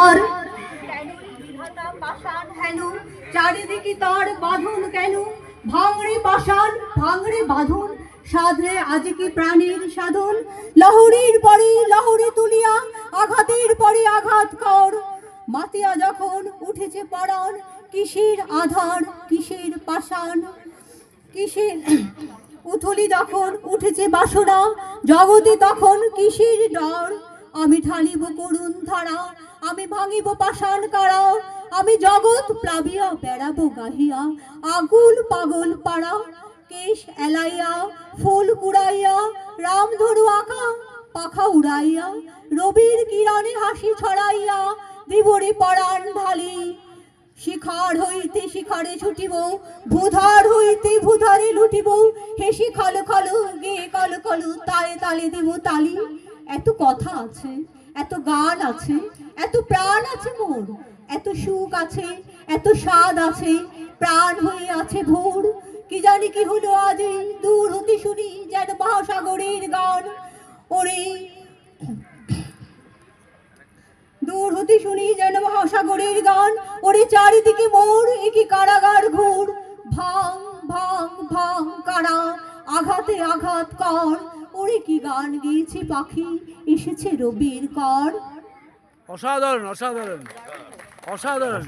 আর বিধাতা পাষাণ হেন, চারিদিকে তার বাঁধন কেন? ভাঙড়ে পাষাণ ভাঙড়ে বাঁধন, সাধরে আজ কি প্রাণীর সাধন। লহরীর পরে লহরে তুলিয়া, আঘাতের পরে আঘাত কর। মাতিয়া যখন উঠেছে পরাণ, কিসের আধার কিসের পাষাণ, কিসের উথলি যখন উঠেছে বাসনা, জগতে তখন কিসের ডর। আমি ঢালিব করুণ ধারা, আমি ভাঙিব পাষাণ কারা। আমি জগৎ প্লাবিয়া বেড়াবো গাহিয়া, আগুল পাগল পাড়া। কেশ এলাইয়া ফুল কুড়াইয়া, রাম ধরু আঁকা পাখা উড়াইয়া। রবির কিরণে হাসি ছড়াইয়া, দিবরে পরাণ ঢালি। শিখার হইতে শিখারে ছুটিব, ভূধার হইতে ভূধারে লুটিব। হেসে খলো খলো গে কলো কলো, তালে তালে দিব তালি। এত কথা আছে, এত গান আছে, এত প্রাণ আছে মোর। এত সুখ আছে, এত স্বাদ আছে, প্রাণ হয়ে আছে ভোর। কি জানি কি হলো আজ, দূর হতে শুনি যেন মহাসাগরের গান। ওরে দূর হতে শুনি যেন মহাসাগরের গান। ওরে চারিদিকে মোর একই কারাগার ঘোর। ভাঙ ভাঙ ভাঙ কারা, আঘাতে আঘাত কর। ওরে কি গান গেয়েছে পাখি, এসেছে রবির কর। অসাধারণ অসাধারণ অসাধারণ।